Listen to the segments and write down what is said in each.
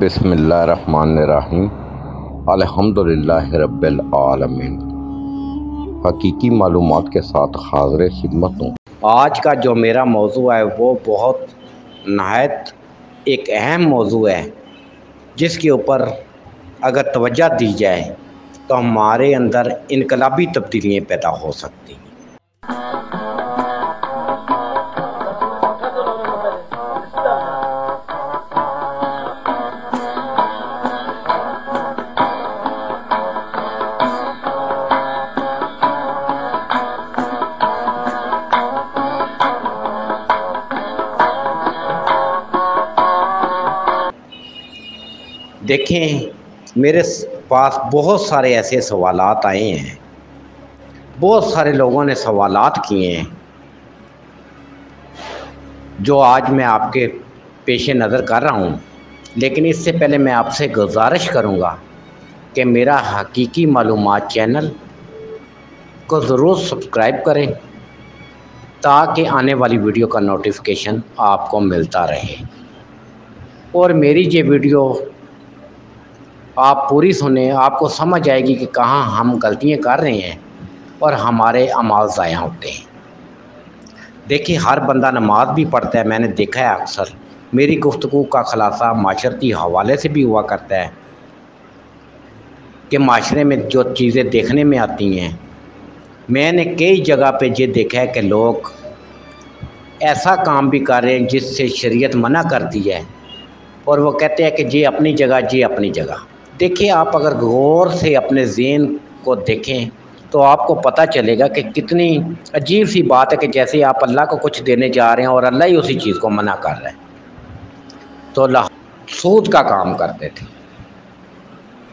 بسم اللہ الرحمن الرحیم الحمدللہ رب العالمین۔ حقیقی معلومات کے ساتھ حاضر خدمت ہوں۔ آج کا جو میرا موضوع ہے وہ بہت نہایت ایک اہم موضوع ہے، جس کے اوپر اگر توجہ دی جائے تو ہمارے اندر انقلابی تبدیلیاں پیدا ہو سکتی ہیں۔ دیکھیں، میرے پاس بہت سارے ایسے سوالات آئے ہیں، بہت سارے لوگوں نے سوالات کیے ہیں، جو آج میں آپ کے پیش نظر کر رہا ہوں۔ لیکن اس سے پہلے میں آپ سے گزارش کروں گا کہ میرا حقیقی معلومات چینل کو ضرور سبسکرائب کریں تاکہ آنے والی ویڈیو کا نوٹیفیکیشن آپ کو ملتا رہے، اور میری یہ ویڈیو آپ پوری سنیں، آپ کو سمجھ آئے گی کہ کہاں ہم غلطیاں کر رہے ہیں اور ہمارے اعمال ضائع ہوتے ہیں۔ دیکھیں، ہر بندہ نماز بھی پڑھتا ہے، میں نے دیکھا ہے اکثر میری گفتگو کا خلاصہ معاشرتی حوالے سے بھی ہوا کرتا ہے کہ معاشرے میں جو چیزیں دیکھنے میں آتی ہیں، میں نے کئی جگہ پہ یہ دیکھا ہے کہ لوگ ایسا کام بھی کر رہے ہیں جس سے شریعت منع کرتی ہے، اور وہ کہتے ہیں کہ یہ اپنی جگہ، یہ اپنی جگہ۔ دیکھیں، آپ اگر غور سے اپنے ذہن کو دیکھیں تو آپ کو پتہ چلے گا کہ کتنی عجیب سی بات ہے کہ جیسے آپ اللہ کو کچھ دینے جا رہے ہیں اور اللہ ہی اسی چیز کو منع کر رہا ہے۔ تو اللہ سود کا کام کرتے تھے۔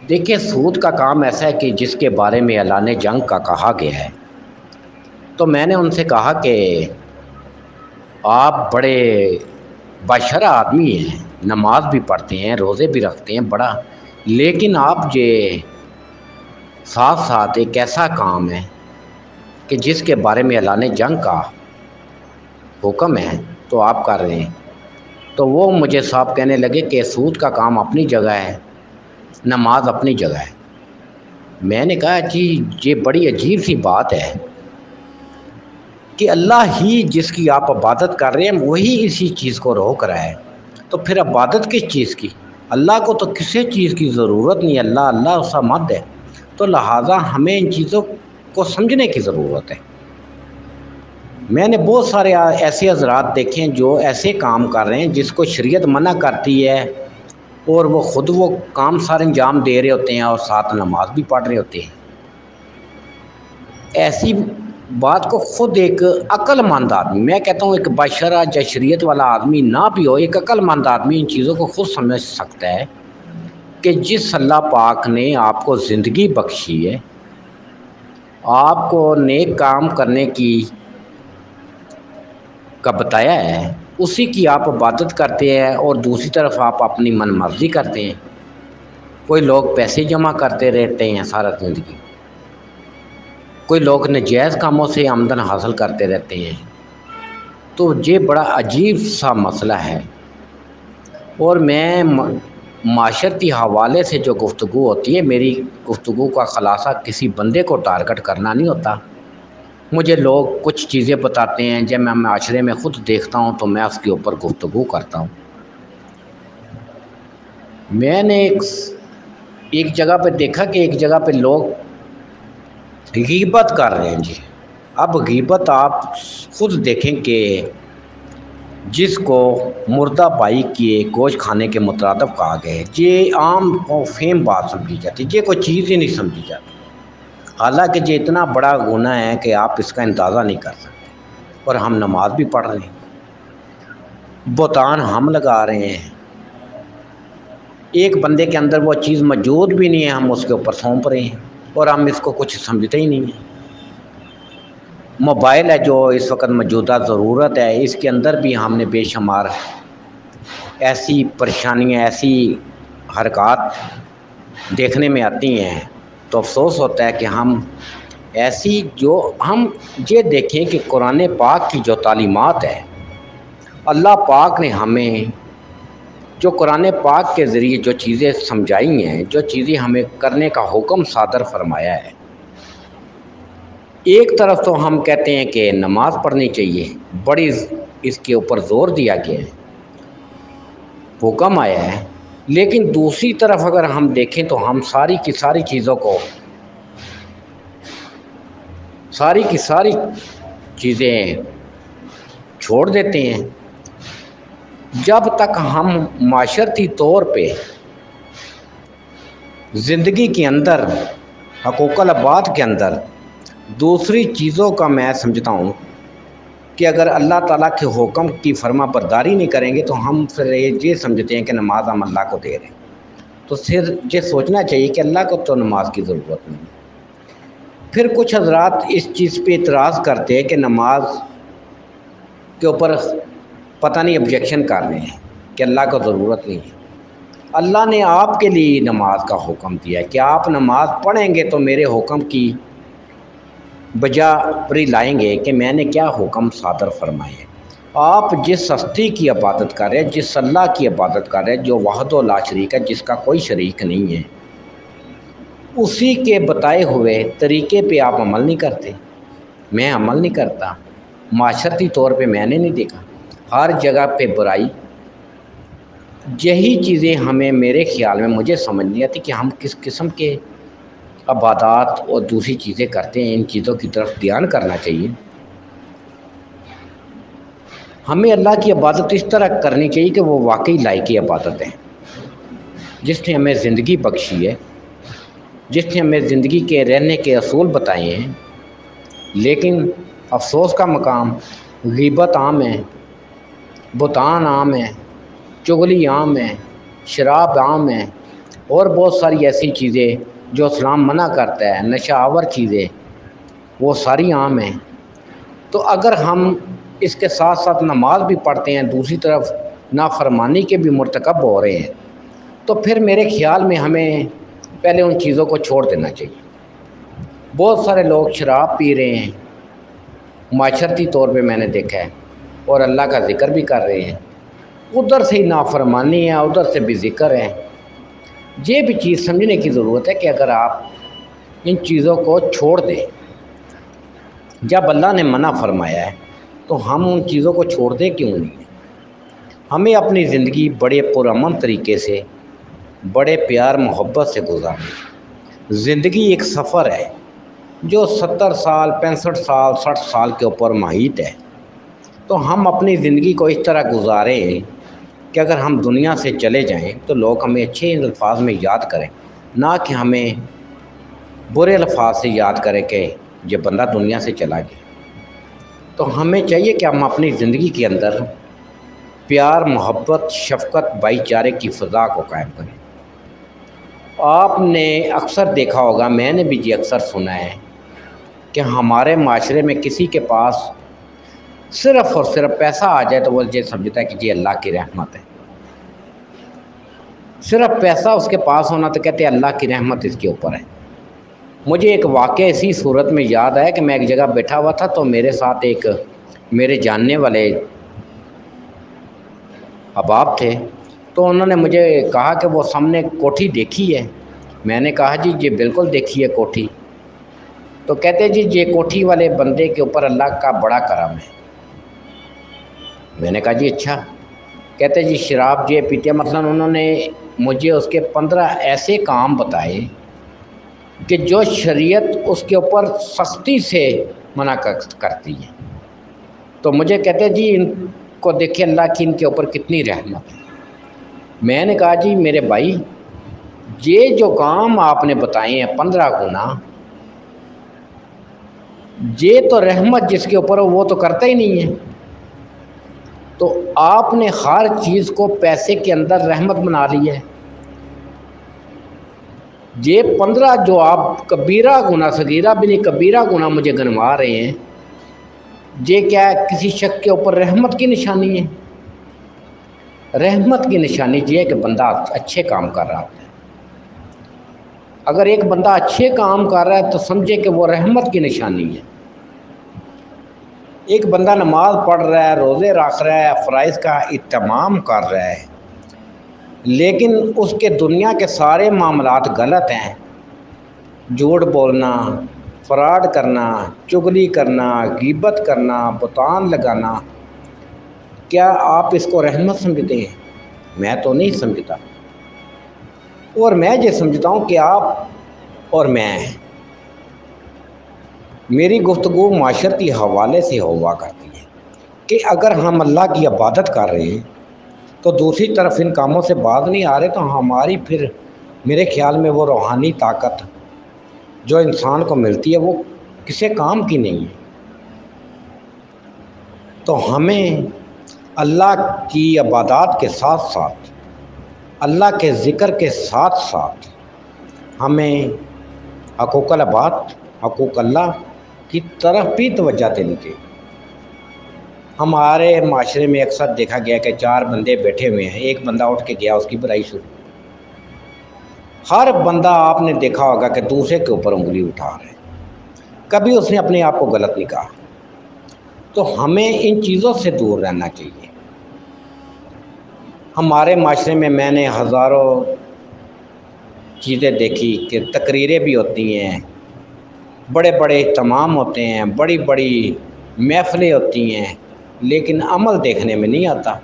دیکھیں، سود کا کام ایسا ہے کہ جس کے بارے میں اعلان جنگ کا کہا گیا ہے۔ تو میں نے ان سے کہا کہ آپ بڑے باشرہ آدمی ہیں، نماز بھی پڑھتے ہیں، روزے بھی رکھتے ہیں، بڑا، لیکن آپ یہ ساتھ ساتھ ایک ایسا کام ہے کہ جس کے بارے میں اعلان جنگ کا حکم ہے تو آپ کر رہے ہیں۔ تو وہ مجھے صاحب کہنے لگے کہ سود کا کام اپنی جگہ ہے، نماز اپنی جگہ ہے۔ میں نے کہا جی، یہ بڑی عجیب سی بات ہے کہ اللہ ہی جس کی آپ عبادت کر رہے ہیں وہی اسی چیز کو روک رہا ہے، تو پھر عبادت کس چیز کی؟ اللہ کو تو کسی چیز کی ضرورت نہیں، اللہ صمد ہے، تو لہٰذا ہمیں ان چیزوں کو سمجھنے کی ضرورت ہے۔ میں نے بہت سارے ایسے حضرات دیکھے ہیں جو ایسے کام کر رہے ہیں جس کو شریعت منع کرتی ہے، اور وہ خود وہ کام سارے انجام دے رہے ہوتے ہیں اور ساتھ نماز بھی پڑھ رہے ہوتے ہیں۔ ایسی بات کو خود ایک عقل مند آدمی، میں کہتا ہوں ایک بشرہ یا شریعت والا آدمی نہ بھی ہو، ایک عقل مند آدمی ان چیزوں کو خود سمجھ سکتا ہے کہ جس اللہ پاک نے آپ کو زندگی بخشی ہے، آپ کو نیک کام کرنے کا بتایا ہے، اسی کی آپ عبادت کرتے ہیں، اور دوسری طرف آپ اپنی من مرضی کرتے ہیں۔ کوئی لوگ پیسے جمع کرتے رہتے ہیں سارا زندگی، کوئی لوگ ناجائز کاموں سے آمدن حاصل کرتے رہتے ہیں۔ تو یہ بڑا عجیب سا مسئلہ ہے، اور میں معاشرتی حوالے سے جو گفتگو ہوتی ہے، میری گفتگو کا خلاصہ کسی بندے کو ٹارگٹ کرنا نہیں ہوتا۔ مجھے لوگ کچھ چیزیں بتاتے ہیں، جب میں معاشرے میں خود دیکھتا ہوں تو میں اس کے اوپر گفتگو کرتا ہوں۔ میں نے ایک جگہ پہ دیکھا کہ ایک جگہ پہ لوگ غیبت کر رہے ہیں جی۔ اب غیبت آپ خود دیکھیں کہ جس کو مردہ بائی کے گوشت کھانے کے مترادف کہا گیا ہے، یہ عام اور فہم بات سمجھی جاتی ہے، یہ کوئی چیز ہی نہیں سمجھی جاتی، حالانکہ یہ اتنا بڑا گناہ ہے کہ آپ اس کا اندازہ نہیں کر سکتے۔ اور ہم نماز بھی پڑھ رہے ہیں، بہتان ہم لگا رہے ہیں، ایک بندے کے اندر وہ چیز موجود بھی نہیں ہے، ہم اس کے اوپر سونپ رہے ہیں، اور ہم اس کو کچھ سمجھتے ہی نہیں ہیں۔ موبائل ہے جو اس وقت موجودہ ضرورت ہے، اس کے اندر بھی ہم نے بے شمار ایسی پریشانیاں، ایسی حرکات دیکھنے میں آتی ہیں، تو افسوس ہوتا ہے کہ ہم یہ دیکھیں کہ قرآن پاک کی جو تعلیمات ہے، اللہ پاک نے ہمیں جو قرآن پاک کے ذریعے جو چیزیں سمجھائی ہیں، جو چیزیں ہمیں کرنے کا حکم صادر فرمایا ہے، ایک طرف تو ہم کہتے ہیں کہ نماز پڑھنی چاہیے، بڑی اس کے اوپر زور دیا گیا ہے، حکم آیا ہے، لیکن دوسری طرف اگر ہم دیکھیں تو ہم ساری کی ساری چیزیں چھوڑ دیتے ہیں۔ جب تک ہم معاشرتی طور پہ زندگی کے اندر، حقوق العباد کے اندر دوسری چیزوں کا میں سمجھتا ہوں کہ اگر اللہ تعالیٰ کے حکم کی فرما برداری نہیں کریں گے تو ہم پھر یہ سمجھتے ہیں کہ نماز ہم اللہ کو دے رہے ہیں، تو پھر یہ سوچنا چاہیے کہ اللہ کو تو نماز کی ضرورت نہیں۔ پھر کچھ حضرات اس چیز پہ اعتراض کرتے ہیں کہ نماز کے اوپر پتہ نہیں آبجیکشن کر رہے ہیں کہ اللہ کو ضرورت نہیں ہے۔ اللہ نے آپ کے لیے نماز کا حکم دیا ہے کہ آپ نماز پڑھیں گے تو میرے حکم کی بجا پری لائیں گے کہ میں نے کیا حکم صادر فرمائے ہیں۔ آپ جس ہستی کی عبادت کر رہے ہیں، جس اللہ کی عبادت کر رہے ہیں جو وحدہ لا شریک ہے، جس کا کوئی شریک نہیں ہے، اسی کے بتائے ہوئے طریقے پہ آپ عمل نہیں کرتے۔ میں عمل نہیں کرتا، معاشرتی طور پہ میں نے نہیں دیکھا، ہر جگہ پہ برائی۔ یہی چیزیں ہمیں، میرے خیال میں مجھے سمجھ نہیں آتی کہ ہم کس قسم کے عبادات اور دوسری چیزیں کرتے ہیں۔ ان چیزوں کی طرف دھیان کرنا چاہیے۔ ہمیں اللہ کی عبادت اس طرح کرنی چاہیے کہ وہ واقعی لائق عبادت ہے، جس نے ہمیں زندگی بخشی ہے، جس نے ہمیں زندگی کے رہنے کے اصول بتائے ہیں، لیکن افسوس کا مقام غیبت عام ہے، بہتان عام ہے، چغلی عام ہے، شراب عام ہے، اور بہت ساری ایسی چیزیں جو اسلام منع کرتا ہے، نشہ آور چیزیں، وہ ساری عام ہیں۔ تو اگر ہم اس کے ساتھ ساتھ نماز بھی پڑھتے ہیں، دوسری طرف نافرمانی کے بھی مرتکب ہو رہے ہیں، تو پھر میرے خیال میں ہمیں پہلے ان چیزوں کو چھوڑ دینا چاہیے۔ بہت سارے لوگ شراب پی رہے ہیں، معاشرتی طور پہ میں نے دیکھا ہے، اور اللہ کا ذکر بھی کر رہے ہیں، ادھر سے ہی نافرمانی ہے، ادھر سے بھی ذکر ہے۔ یہ بھی چیز سمجھنے کی ضرورت ہے کہ اگر آپ ان چیزوں کو چھوڑ دیں، جب اللہ نے منع فرمایا ہے تو ہم ان چیزوں کو چھوڑ دیں کیوں نہیں؟ ہمیں اپنی زندگی بڑے پرامن طریقے سے، بڑے پیار محبت سے گزارنی۔ زندگی ایک سفر ہے جو 70 سال، 65 سال، 60 سال کے اوپر محیط ہے، تو ہم اپنی زندگی کو اس طرح گزاریں کہ اگر ہم دنیا سے چلے جائیں تو لوگ ہمیں اچھے الفاظ میں یاد کریں، نہ کہ ہمیں برے الفاظ سے یاد کریں کہ یہ بندہ دنیا سے چلا گیا۔ تو ہمیں چاہیے کہ ہم اپنی زندگی کے اندر پیار، محبت، شفقت، بھائی چارے کی فضا کو قائم کریں۔ آپ نے اکثر دیکھا ہوگا، میں نے بھی یہ اکثر سنا ہے کہ ہمارے معاشرے میں کسی کے پاس صرف اور صرف پیسہ آ جائے تو وہ یہ سمجھتا ہے کہ یہ اللہ کی رحمت ہے۔ صرف پیسہ اس کے پاس ہونا تو کہتے ہیں اللہ کی رحمت اس کے اوپر ہے۔ مجھے ایک واقعہ اسی صورت میں یاد آیا کہ میں ایک جگہ بیٹھا ہوا تھا، تو میرے ساتھ ایک میرے جاننے والے احباب تھے، تو انہوں نے مجھے کہا کہ وہ سامنے کوٹھی دیکھی ہے۔ میں نے کہا جی یہ بالکل دیکھی ہے کوٹھی۔ تو کہتے جی یہ کوٹھی والے بندے کے اوپر اللہ کا بڑا کرم ہے۔ میں نے کہا جی اچھا۔ کہتے جی شراب یہ پیتے، مثلا انہوں نے مجھے اس کے 15 ایسے کام بتائے کہ جو شریعت اس کے اوپر سختی سے منع کرتی ہے۔ تو مجھے کہتے جی ان کو دیکھیں اللہ کی ان کے اوپر کتنی رحمت ہے۔ میں نے کہا جی میرے بھائی، یہ جو کام آپ نے بتائے ہیں 15 گنا، یہ تو رحمت جس کے اوپر ہو وہ تو کرتا ہی نہیں ہے۔ تو آپ نے ہر چیز کو پیسے کے اندر رحمت بنا لی ہے۔ یہ 15 جو آپ کبیرہ گناہ، صغیرہ بھی نہیں کبیرہ گناہ مجھے گنوا رہے ہیں، یہ کیا ہے؟ کسی شخص کے اوپر رحمت کی نشانی ہے۔ رحمت کی نشانی یہ ہے کہ بندہ اچھے کام کر رہا ہے۔ اگر ایک بندہ اچھے کام کر رہا ہے تو سمجھے کہ وہ رحمت کی نشانی ہے۔ ایک بندہ نماز پڑھ رہا ہے، روزے رکھ رہا ہے، فرائض کا اہتمام کر رہا ہے، لیکن اس کے دنیا کے سارے معاملات غلط ہیں، جھوٹ بولنا، فراڈ کرنا، چغلی کرنا، غیبت کرنا، بہتان لگانا، کیا آپ اس کو رحمت سمجھتے ہیں؟ میں تو نہیں سمجھتا، اور میں یہ سمجھتا ہوں کہ آپ اور میں، میری گفتگو معاشرتی حوالے سے ہوا کرتی ہے کہ اگر ہم اللہ کی عبادت کر رہے ہیں تو دوسری طرف ان کاموں سے باز نہیں آ رہے، تو ہماری پھر میرے خیال میں وہ روحانی طاقت جو انسان کو ملتی ہے وہ کسی کام کی نہیں ہے۔ تو ہمیں اللہ کی عبادات کے ساتھ ساتھ، اللہ کے ذکر کے ساتھ ساتھ، ہمیں حقوق العباد، حقوق اللہ کی طرف بھی توجہ دینی چاہیے۔ ہمارے معاشرے میں اکثر دیکھا گیا کہ 4 بندے بیٹھے ہوئے ہیں، ایک بندہ اٹھ کے گیا، اس کی برائی شروع۔ ہر بندہ آپ نے دیکھا ہوگا کہ دوسرے کے اوپر انگلی اٹھا رہا ہے، کبھی اس نے اپنے آپ کو غلط نہیں کہا۔ تو ہمیں ان چیزوں سے دور رہنا چاہیے۔ ہمارے معاشرے میں میں نے ہزاروں چیزیں دیکھی کہ تقریریں بھی ہوتی ہیں، بڑے بڑے اہتمام ہوتے ہیں، بڑی بڑی محفلیں ہوتی ہیں، لیکن عمل دیکھنے میں نہیں آتا۔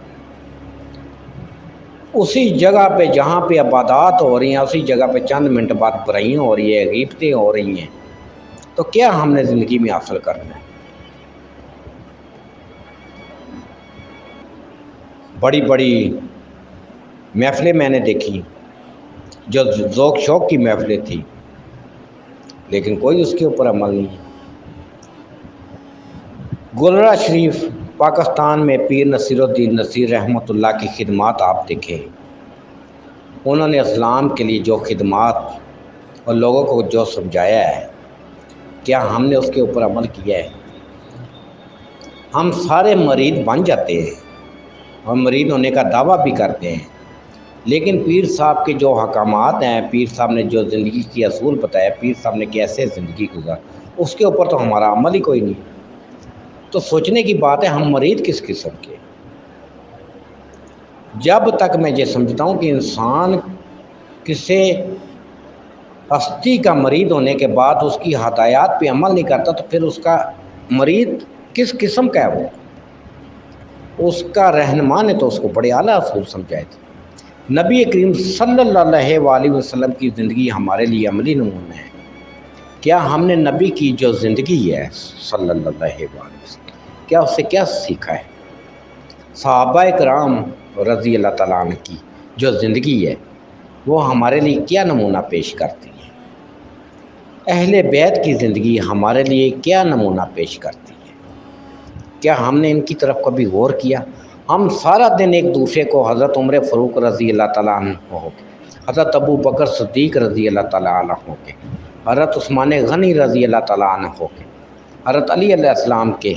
اسی جگہ پہ جہاں پہ عبادات ہو رہی ہیں، اسی جگہ پہ چند منٹ بعد برائیاں ہو رہی ہیں، غیبتیں ہو رہی ہیں، تو کیا ہم نے زندگی میں حاصل کرنا ہے؟ بڑی بڑی محفلیں میں نے دیکھی جو ذوق شوق کی محفلیں تھیں، لیکن کوئی اس کے اوپر عمل نہیں ہے۔ گلرا شریف پاکستان میں پیر نصیر الدین نصیر رحمۃ اللہ کی خدمات آپ دیکھیں، انہوں نے اسلام کے لیے جو خدمات اور لوگوں کو جو سمجھایا ہے، کیا ہم نے اس کے اوپر عمل کیا ہے؟ ہم سارے مرید بن جاتے ہیں، ہم مرید ہونے کا دعویٰ بھی کرتے ہیں، لیکن پیر صاحب کے جو حکامات ہیں، پیر صاحب نے جو زندگی کی اصول بتایا، پیر صاحب نے کیسے زندگی گزار، اس کے اوپر تو ہمارا عمل ہی کوئی نہیں۔ تو سوچنے کی بات ہے، ہم مرید کس قسم کے؟ جب تک میں یہ سمجھتا ہوں کہ انسان کسی ہستی کا مرید ہونے کے بعد اس کی ہدایات پہ عمل نہیں کرتا، تو پھر اس کا مرید کس قسم کا ہے؟ اس کا رہنما نے تو اس کو بڑے اعلیٰ اصول سمجھائے تھے۔ نبی کریم صلی اللہ علیہ وسلم کی زندگی ہمارے لیے عملی نمونہ ہے۔ کیا ہم نے نبی کی جو زندگی ہے صلی اللہ علیہ وسلم، کیا اس سے کیا سیکھا ہے؟ صحابہ کرام رضی اللہ تعالیٰ عنہ کی جو زندگی ہے وہ ہمارے لیے کیا نمونہ پیش کرتی ہے؟ اہل بیت کی زندگی ہمارے لیے کیا نمونہ پیش کرتی ہے؟ کیا ہم نے ان کی طرف کبھی غور کیا؟ ہم سارا دن ایک دوسرے کو حضرت عمر فاروق رضی اللہ تعالیٰ عنہ ہو کے، حضرت ابو بکر صدیق رضی اللہ تعالیٰ عنہ ہو کے، حضرت عثمان غنی رضی اللہ تعالیٰ عنہ ہو کے، حضرت علی علیہ السلام کے،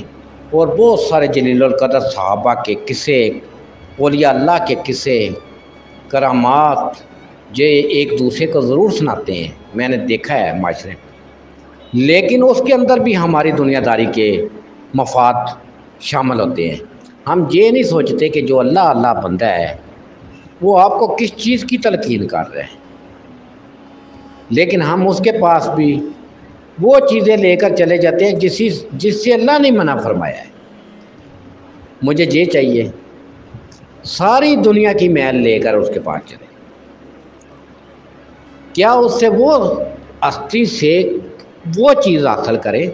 اور بہت سارے جلیل القدر صحابہ کے قصے، اولیاء اللہ کے قصے، کرامات، جو ایک دوسرے کو ضرور سناتے ہیں، میں نے دیکھا ہے معاشرے میں، لیکن اس کے اندر بھی ہماری دنیا داری کے مفاد شامل ہوتے ہیں۔ ہم یہ نہیں سوچتے کہ جو اللہ اللہ بندہ ہے وہ آپ کو کس چیز کی تلقین کر رہے ہیں، لیکن ہم اس کے پاس بھی وہ چیزیں لے کر چلے جاتے ہیں جس سے اللہ نے منع فرمایا ہے۔ مجھے یہ چاہیے، ساری دنیا کی محل لے کر اس کے پاس چلے، کیا اس سے وہ ہستی سے وہ چیز حاصل کرے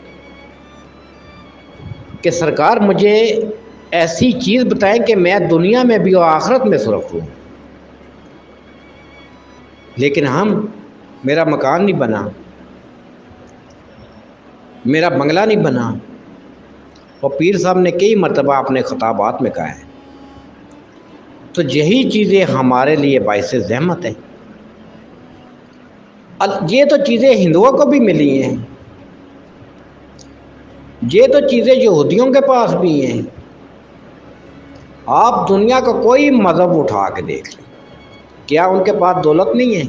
کہ سرکار مجھے ایسی چیز بتائیں کہ میں دنیا میں بھی اور آخرت میں سرخ ہوں، لیکن میرا مکان نہیں بنا، میرا بنگلہ نہیں بنا، اور پیر صاحب نے کئی مرتبہ اپنے خطابات میں کہا ہے، تو یہی چیزیں ہمارے لیے باعث زحمت ہیں۔ یہ تو چیزیں ہندوؤں کو بھی ملی ہیں، یہ تو چیزیں یہودیوں کے پاس بھی ہیں۔ آپ دنیا کا کوئی مذہب اٹھا کے دیکھ لیں، کیا ان کے پاس دولت نہیں ہے؟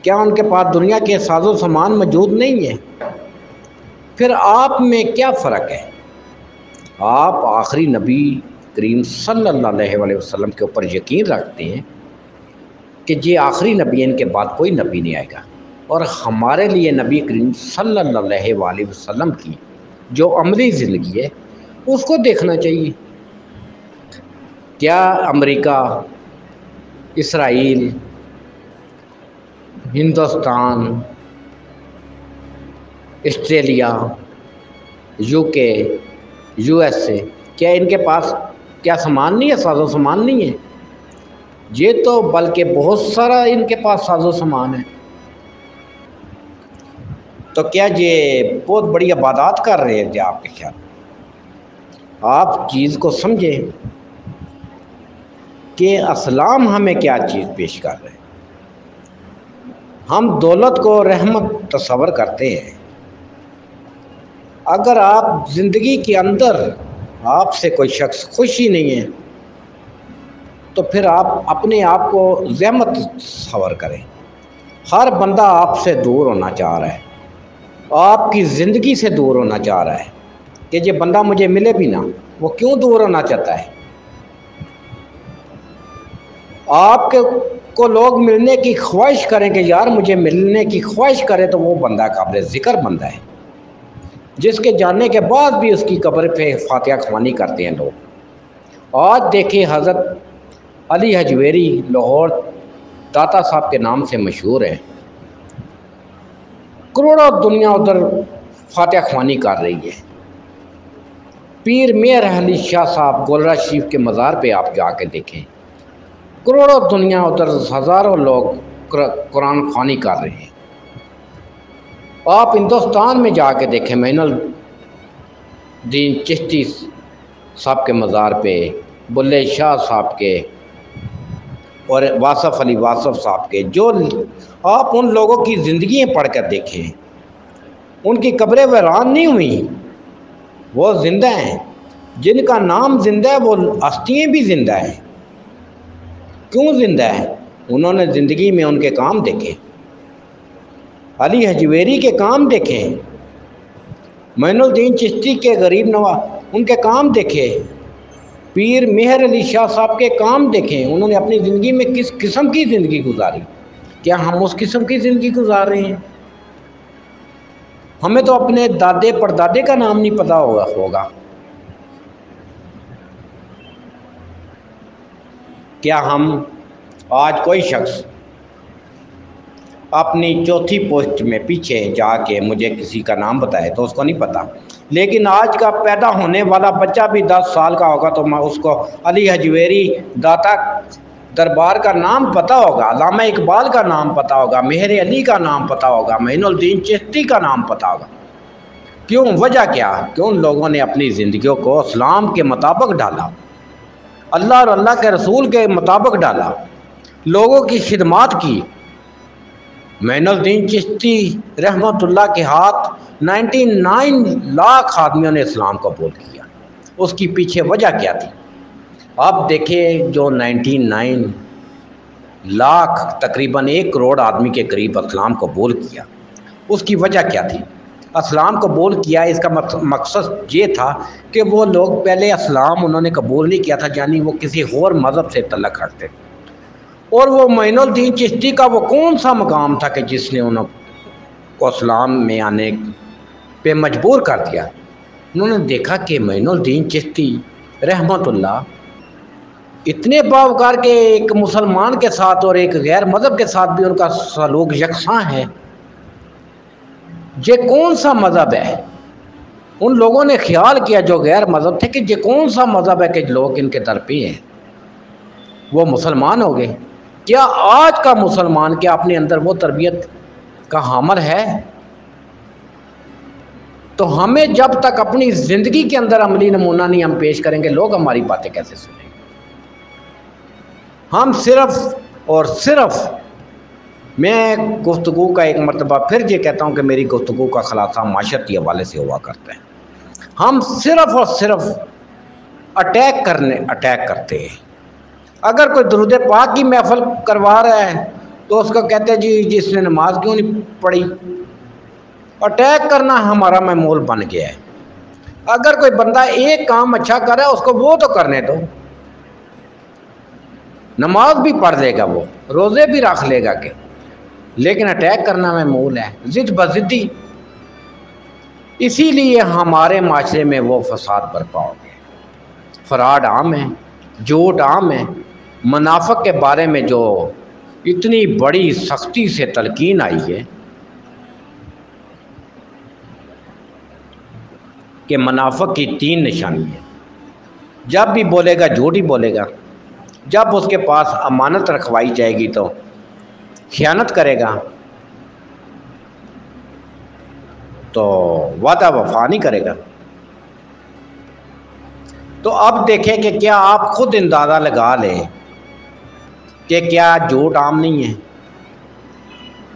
کیا ان کے پاس دنیا کے ساز و سامان موجود نہیں ہے؟ پھر آپ میں کیا فرق ہے؟ آپ آخری نبی کریم صلی اللہ علیہ وسلم کے اوپر یقین رکھتے ہیں کہ یہ آخری نبی ہے، ان کے بعد کوئی نبی نہیں آئے گا، اور ہمارے لیے نبی کریم صلی اللہ علیہ وسلم کی جو عملی زندگی ہے اس کو دیکھنا چاہیے۔ کیا امریکہ، اسرائیل، ہندوستان، آسٹریلیا، یو کے، یو ایس اے، کیا ان کے پاس کیا سامان نہیں ہے، ساز و سامان نہیں ہے؟ یہ تو بلکہ بہت سارا ان کے پاس ساز و سامان ہے۔ تو کیا یہ بہت بڑی عبادات کر رہے ہیں؟ آپ کے خیال آپ چیز کو سمجھیں کہ اسلام ہمیں کیا چیز پیش کر رہے ہیں۔ ہم دولت کو رحمت تصور کرتے ہیں۔ اگر آپ زندگی کے اندر آپ سے کوئی شخص خوش ہی نہیں ہے تو پھر آپ اپنے آپ کو زحمت تصور کریں۔ ہر بندہ آپ سے دور ہونا چاہ رہا ہے، آپ کی زندگی سے دور ہونا چاہ رہا ہے کہ یہ بندہ مجھے ملے بھی نہ۔ وہ کیوں دور ہونا چاہتا ہے؟ آپ کو لوگ ملنے کی خواہش کریں کہ یار مجھے ملنے کی خواہش کرے تو وہ بندہ قابل ذکر بندہ ہے، جس کے جاننے کے بعد بھی اس کی قبر پہ فاتحہ خوانی کرتے ہیں لوگ۔ آج دیکھیں حضرت علی حجویری لاہور داتا صاحب کے نام سے مشہور ہے، کروڑوں دنیا ادھر فاتحہ خوانی کر رہی ہے۔ پیر میر علی شاہ صاحب گولرا شریف کے مزار پہ آپ جا کے دیکھیں، کروڑوں دنیا ادھر ہزاروں لوگ قرآن خوانی کر رہے ہیں۔ آپ ہندوستان میں جا کے دیکھیں، معین الدین چشتی صاحب کے مزار پہ، بلے شاہ صاحب کے اور واصف علی واصف صاحب کے، جو آپ ان لوگوں کی زندگیاں پڑھ کر دیکھیں، ان کی قبریں ویران نہیں ہوئیں، وہ زندہ ہیں۔ جن کا نام زندہ ہے وہ ہستیاں بھی زندہ ہیں۔ کیوں زندہ ہیں؟ انہوں نے زندگی میں ان کے کام دیکھے، علی حجویری کے کام دیکھیں، معین الدین چشتی کے غریب نواز ان کے کام دیکھے، پیر مہر علی شاہ صاحب کے کام دیکھیں۔ انہوں نے اپنی زندگی میں کس قسم کی زندگی گزاری؟ کیا ہم اس قسم کی زندگی گزار رہے ہیں؟ ہمیں تو اپنے دادے پردادے کا نام نہیں پتہ ہوگا۔ کیا ہم آج کوئی شخص اپنی چوتھی پوسٹ میں پیچھے جا کے مجھے کسی کا نام بتائے تو اس کو نہیں پتہ، لیکن آج کا پیدا ہونے والا بچہ بھی 10 سال کا ہوگا تو میں اس کو علی حجویری داتا دربار کا نام پتہ ہوگا، علامہ اقبال کا نام پتہ ہوگا، مہر علی کا نام پتہ ہوگا، معین الدین چشتی کا نام پتہ ہوگا۔ کیوں؟ وجہ کیا؟ کہ ان لوگوں نے اپنی زندگیوں کو اسلام کے مطابق ڈالا، اللہ اور اللہ کے رسول کے مطابق ڈالا، لوگوں کی خدمات کی۔ معین الدین چشتی رحمۃ اللہ کے ہاتھ 99 لاکھ آدمیوں نے اسلام قبول کیا۔ اس کی پیچھے وجہ کیا تھی؟ آپ دیکھیں، جو 99 لاکھ تقریباً 1 کروڑ آدمی کے قریب اسلام قبول کیا، اس کی وجہ کیا تھی؟ اسلام قبول کیا اس کا مقصد یہ تھا کہ وہ لوگ پہلے اسلام انہوں نے قبول نہیں کیا تھا، یعنی وہ کسی اور مذہب سے تعلق رکھتے، اور وہ معین الدین چشتی کا وہ کون سا مقام تھا کہ جس نے انہوں کو اسلام میں آنے پہ مجبور کر دیا؟ انہوں نے دیکھا کہ معین الدین چشتی رحمۃ اللہ اتنے باوقار کے ایک مسلمان کے ساتھ اور ایک غیر مذہب کے ساتھ بھی ان کا سلوک یکساں ہے۔ یہ کون سا مذہب ہے؟ ان لوگوں نے خیال کیا جو غیر مذہب تھے کہ یہ کون سا مذہب ہے کہ لوگ ان کے در پہ ہیں، وہ مسلمان ہو گئے۔ کیا آج کا مسلمان کیا اپنے اندر وہ تربیت کا حامل ہے؟ تو ہمیں جب تک اپنی زندگی کے اندر عملی نمونہ نہیں ہم پیش کریں گے، لوگ ہماری باتیں کیسے سنیں گے؟ ہم صرف اور صرف، میں گفتگو کا ایک مرتبہ پھر یہ کہتا ہوں کہ میری گفتگو کا خلاصہ معاشرتی حوالے سے ہوا کرتا ہے، ہم صرف اور صرف اٹیک کرتے ہیں۔ اگر کوئی درود پاک کی محفل کروا رہا ہے تو اس کو کہتے ہیں جی جس نے نماز کیوں نہیں پڑھی؟ اٹیک کرنا ہمارا معمول بن گیا ہے۔ اگر کوئی بندہ ایک کام اچھا کر رہا ہے اس کو وہ تو کرنے دو، نماز بھی پڑھ لے گا، وہ روزے بھی رکھ لے گا کہ، لیکن اٹیک کرنا معمول ہے، ضد بضدی۔ اسی لیے ہمارے معاشرے میں وہ فساد برپا ہو گیا، فراڈ عام ہے، جھوٹ عام ہے۔ منافق کے بارے میں جو اتنی بڑی سختی سے تلقین آئی ہے کہ منافق کی 3 نشانی ہے، جب بھی بولے گا جھوٹ ہی بولے گا، جب اس کے پاس امانت رکھوائی جائے گی تو خیانت کرے گا، تو وعدہ وفا نہیں کرے گا۔ تو اب دیکھیں کہ کیا آپ خود اندازہ لگا لیں کہ کیا جھوٹ عام نہیں ہے،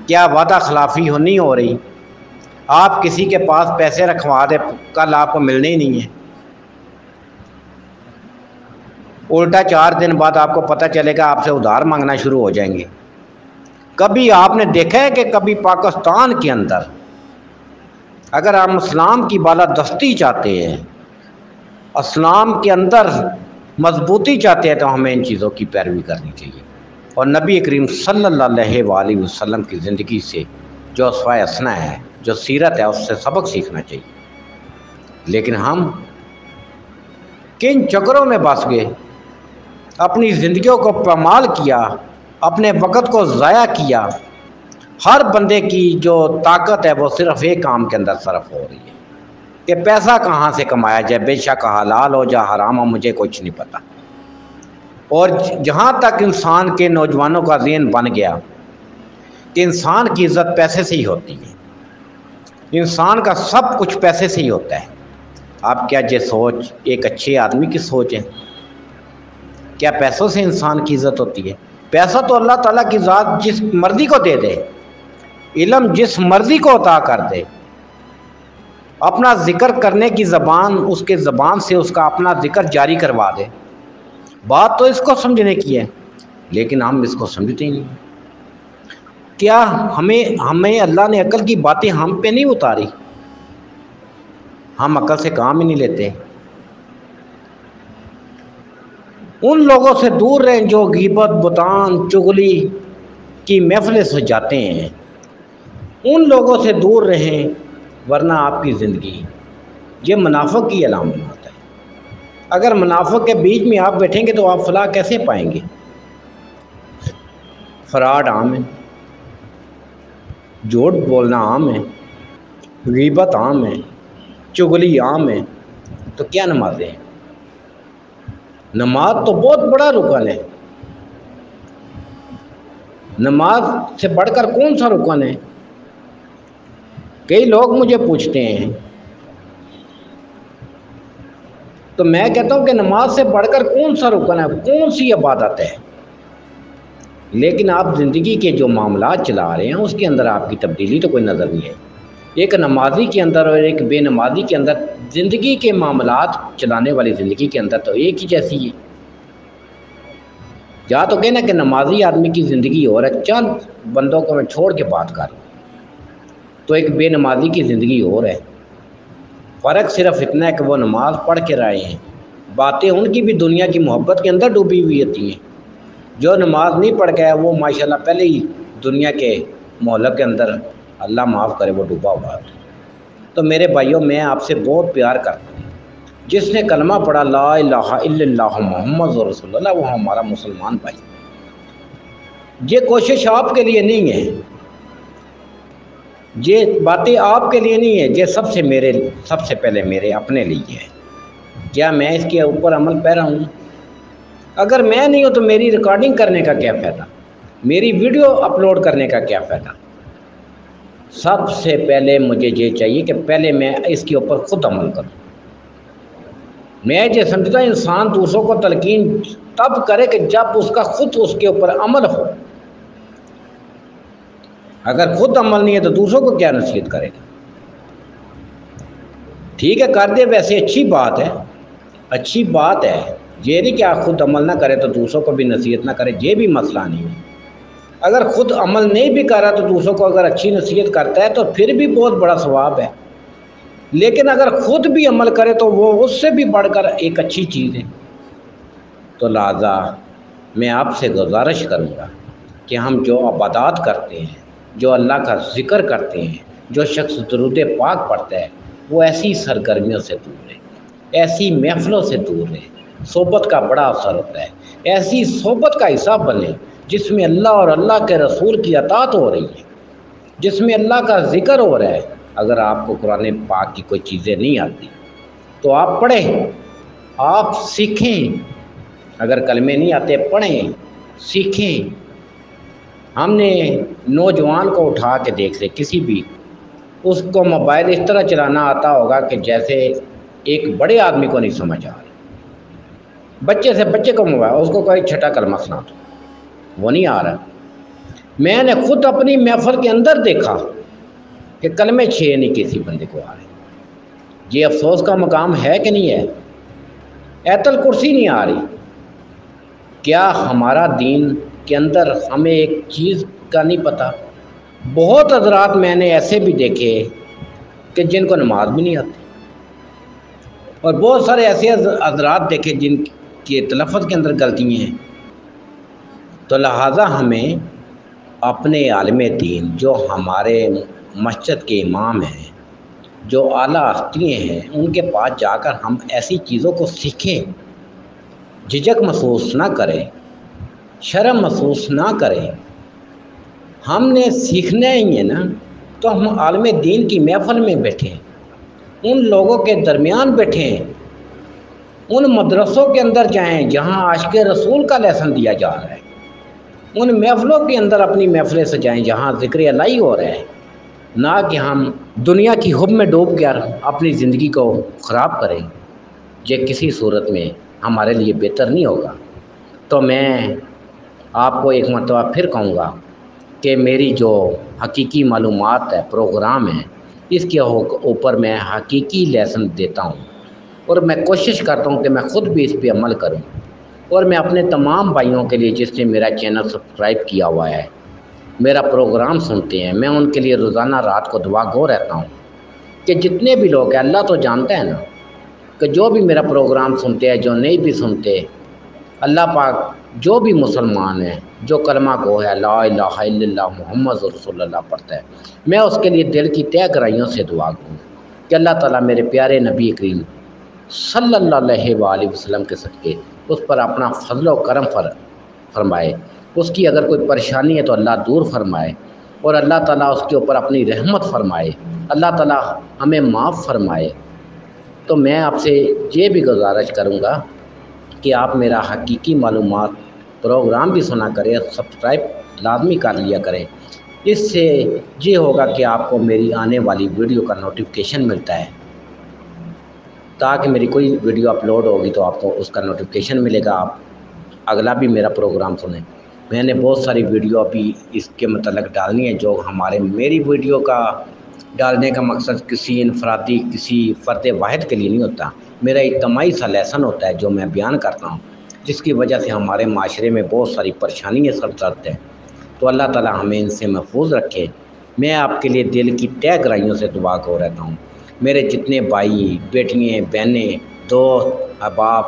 کیا وعدہ خلافی نہیں ہو رہی؟ آپ کسی کے پاس پیسے رکھوا دیں، کل آپ کو ملنے ہی نہیں ہے، الٹا 4 دن بعد آپ کو پتہ چلے گا آپ سے ادھار مانگنا شروع ہو جائیں گے۔ کبھی آپ نے دیکھا ہے کہ کبھی پاکستان کے اندر اگر ہم اسلام کی بالادستی چاہتے ہیں، اسلام کے اندر مضبوطی چاہتے ہیں، تو ہمیں ان چیزوں کی پیروی کرنی چاہیے، اور نبی کریم صلی اللہ علیہ وآلہ وسلم کی زندگی سے جو اسوہ حسنہ ہے، جو سیرت ہے، اس سے سبق سیکھنا چاہیے۔ لیکن ہم کن چکروں میں پھنس گئے، اپنی زندگیوں کو پامال کیا، اپنے وقت کو ضائع کیا۔ ہر بندے کی جو طاقت ہے وہ صرف ایک کام کے اندر صرف ہو رہی ہے کہ پیسہ کہاں سے کمایا جائے، بے شک حلال ہو یا حرام ہو مجھے کچھ نہیں پتہ۔ اور جہاں تک انسان کے نوجوانوں کا ذہن بن گیا کہ انسان کی عزت پیسے سے ہی ہوتی ہے، انسان کا سب کچھ پیسے سے ہی ہوتا ہے۔ آپ کیا یہ سوچ ایک اچھے آدمی کی سوچ ہے؟ کیا پیسوں سے انسان کی عزت ہوتی ہے؟ پیسہ تو اللہ تعالیٰ کی ذات جس مرضی کو دے دے، علم جس مرضی کو عطا کر دے، اپنا ذکر کرنے کی زبان اس کے زبان سے اس کا اپنا ذکر جاری کروا دے۔ بات تو اس کو سمجھنے کی ہے، لیکن ہم اس کو سمجھتے ہی نہیں۔ کیا ہمیں اللہ نے عقل کی باتیں ہم پہ نہیں اتاری؟ ہم عقل سے کام ہی نہیں لیتے۔ ان لوگوں سے دور رہیں جو غیبت، بہتان، چغلی کی محفلیں سجاتے ہیں، ان لوگوں سے دور رہیں، ورنہ آپ کی زندگی یہ منافق کی علامت ہے۔ اگر منافق کے بیچ میں آپ بیٹھیں گے تو آپ فلاح کیسے پائیں گے؟ فراڈ عام ہے، جھوٹ بولنا عام ہے، غیبت عام ہے، چغلی عام ہے، تو کیا نمازیں ہیں؟ نماز تو بہت بڑا رکن ہے، نماز سے بڑھ کر کون سا رکن ہے؟ کئی لوگ مجھے پوچھتے ہیں تو میں کہتا ہوں کہ نماز سے بڑھ کر کون سا رکن ہے، کون سی عبادت ہے؟ لیکن آپ زندگی کے جو معاملات چلا رہے ہیں اس کے اندر آپ کی تبدیلی تو کوئی نظر نہیں ہے۔ ایک نمازی کے اندر اور ایک بے نمازی کے اندر زندگی کے معاملات چلانے والی زندگی کے اندر تو ایک ہی جیسی ہے۔ یا تو کہنا کہ نمازی آدمی کی زندگی اور ہے، چند بندوں کو میں چھوڑ کے بات کر رہا ہوں، تو ایک بے نمازی کی زندگی اور ہے۔ فرق صرف اتنا ہے کہ وہ نماز پڑھ کے رہے ہیں، باتیں ان کی بھی دنیا کی محبت کے اندر ڈوبی ہوئی ہوتی ہیں۔ جو نماز نہیں پڑھ گیا وہ ماشاءاللہ پہلے ہی دنیا کے مہلک کے اندر، اللہ معاف کرے، وہ ڈوبا ہوا ہے۔ تو میرے بھائیوں، میں آپ سے بہت پیار کرتا ہوں، جس نے کلمہ پڑھا لا الہ الا اللہ محمد رسول اللہ، وہ ہمارا مسلمان بھائی۔ یہ کوشش آپ کے لیے نہیں ہے، یہ باتیں آپ کے لیے نہیں ہے، یہ سب سے پہلے میرے اپنے لیے ہے۔ کیا میں اس کے اوپر عمل پیرا ہوں؟ اگر میں نہیں ہوں تو میری ریکارڈنگ کرنے کا کیا فائدہ، میری ویڈیو اپلوڈ کرنے کا کیا فائدہ؟ سب سے پہلے مجھے یہ چاہیے کہ پہلے میں اس کے اوپر خود عمل کروں۔ میں یہ سمجھتا ہوں انسان دوسروں کو تلقین تب کرے کہ جب اس کا خود اس کے اوپر عمل ہو۔ اگر خود عمل نہیں ہے تو دوسروں کو کیا نصیحت کرے گا؟ ٹھیک ہے کر دے، ویسے اچھی بات ہے، یہ نہیں کہ آپ خود عمل نہ کرے تو دوسروں کو بھی نصیحت نہ کرے، یہ بھی مسئلہ نہیں ہے۔ اگر خود عمل نہیں بھی کر رہا تو دوسروں کو اگر اچھی نصیحت کرتا ہے تو پھر بھی بہت بڑا ثواب ہے۔ لیکن اگر خود بھی عمل کرے تو وہ اس سے بھی بڑھ کر ایک اچھی چیز ہے۔ تو لہٰذا میں آپ سے گزارش کروں گا کہ ہم جو عبادات کرتے ہیں، جو اللہ کا ذکر کرتے ہیں، جو شخص درود پاک پڑھتا ہے، وہ ایسی سرگرمیوں سے دور رہے، ایسی محفلوں سے دور رہے۔ صحبت کا بڑا اثر ہوتا ہے، ایسی صحبت کا حصہ بنے جس میں اللہ اور اللہ کے رسول کی اطاعت ہو رہی ہے، جس میں اللہ کا ذکر ہو رہا ہے۔ اگر آپ کو قرآن پاک کی کوئی چیزیں نہیں آتی تو آپ پڑھیں، آپ سیکھیں۔ اگر کلمے نہیں آتے پڑھیں، سیکھیں۔ ہم نے نوجوان کو اٹھا کے دیکھ لے، کسی بھی، اس کو موبائل اس طرح چلانا آتا ہوگا کہ جیسے ایک بڑے آدمی کو نہیں سمجھ آ رہی۔ بچے سے بچے کو موبائل، اس کو کوئی چھٹا کلمہ سنا دو، وہ نہیں آ رہا۔ میں نے خود اپنی محفل کے اندر دیکھا کہ کلمے 6 نہیں کسی بندے کو آ رہے۔ یہ افسوس کا مقام ہے کہ نہیں ہے؟ آیت الکرسی نہیں آ رہی۔ کیا ہمارا دین کے اندر ہمیں ایک چیز کا نہیں پتہ؟ بہت حضرات میں نے ایسے بھی دیکھے کہ جن کو نماز بھی نہیں آتی، اور بہت سارے ایسے حضرات دیکھے جن کے تلفظ کے اندر غلطیاں ہیں۔ تو لہٰذا ہمیں اپنے عالم دین، جو ہمارے مسجد کے امام ہیں، جو اعلیٰ ہستیاں ہیں، ان کے پاس جا کر ہم ایسی چیزوں کو سیکھیں، جھجک محسوس نہ کریں، شرم محسوس نہ کریں۔ ہم نے سیکھنا ہی ہے نا، تو ہم عالم دین کی محفل میں بیٹھیں، ان لوگوں کے درمیان بیٹھیں، ان مدرسوں کے اندر جائیں جہاں عاشق رسول کا لیسن دیا جا رہا ہے، ان محفلوں کے اندر اپنی محفلیں سجائیں جہاں ذکر الہی ہو رہا ہے، نہ کہ ہم دنیا کی حب میں ڈوب کر اپنی زندگی کو خراب کریں۔ یہ کسی صورت میں ہمارے لیے بہتر نہیں ہوگا۔ تو میں آپ کو ایک مرتبہ پھر کہوں گا کہ میری جو حقیقی معلومات ہے، پروگرام ہے، اس کے اوپر میں حقیقی لیسن دیتا ہوں، اور میں کوشش کرتا ہوں کہ میں خود بھی اس پہ عمل کروں، اور میں اپنے تمام بھائیوں کے لیے جس نے میرا چینل سبسکرائب کیا ہوا ہے، میرا پروگرام سنتے ہیں، میں ان کے لیے روزانہ رات کو دعا گو رہتا ہوں کہ جتنے بھی لوگ ہیں، اللہ تو جانتا ہے نا کہ جو بھی میرا پروگرام سنتے ہیں، جو نہیں بھی سنتے، اللہ پاک جو بھی مسلمان ہے، جو کلمہ گو ہے، لا الہ الا اللہ محمد رسول اللہ پڑھتا ہے، میں اس کے لیے دل کی تہ گہرائیوں سے دعا کروں کہ اللہ تعالیٰ میرے پیارے نبی کریم صلی اللہ علیہ وآلہ وسلم کے صدقے اس پر اپنا فضل و کرم فرمائے۔ اس کی اگر کوئی پریشانی ہے تو اللہ دور فرمائے، اور اللہ تعالیٰ اس کے اوپر اپنی رحمت فرمائے، اللہ تعالیٰ ہمیں معاف فرمائے۔ تو میں آپ سے یہ بھی گزارش کروں گا کہ آپ میرا حقیقی معلومات پروگرام بھی سنا کریں، سبسکرائب لازمی کر لیا کریں۔ اس سے یہ ہوگا کہ آپ کو میری آنے والی ویڈیو کا نوٹیفیکیشن ملتا ہے، تاکہ میری کوئی ویڈیو اپلوڈ ہوگی تو آپ کو اس کا نوٹیفیکیشن ملے گا، آپ اگلا بھی میرا پروگرام سنیں۔ میں نے بہت ساری ویڈیو ابھی اس کے متعلق ڈالنی ہے، جو میری ویڈیو کا ڈالنے کا مقصد کسی انفرادی، کسی فرد واحد کے لیے نہیں ہوتا، میرا اجتماعی سا لیسن ہوتا ہے جو میں بیان کرتا ہوں، جس کی وجہ سے ہمارے معاشرے میں بہت ساری پریشانیاں سر درد ہیں۔ تو اللہ تعالیٰ ہمیں ان سے محفوظ رکھے۔ میں آپ کے لیے دل کی تہ گہرائیوں سے دعا گو رہتا ہوں۔ میرے جتنے بھائی، بیٹیاں، بہنیں، دوست، احباب،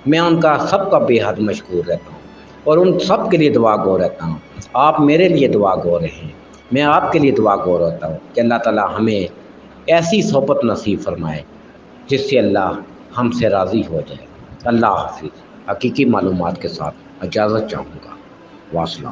میں ان کا سب کا بے حد مشکور رہتا ہوں، اور ان سب کے لیے دعا گو رہتا ہوں۔ آپ میرے لیے دعا گو رہے ہیں، میں آپ کے لیے دعا گو رہتا ہوں کہ اللہ تعالیٰ ہمیں ایسی صحبت نصیب فرمائے جس سے اللہ ہم سے راضی ہو جائے۔ اللہ حافظ۔ حقیقی معلومات کے ساتھ اجازت چاہوں گا۔ واصلہ۔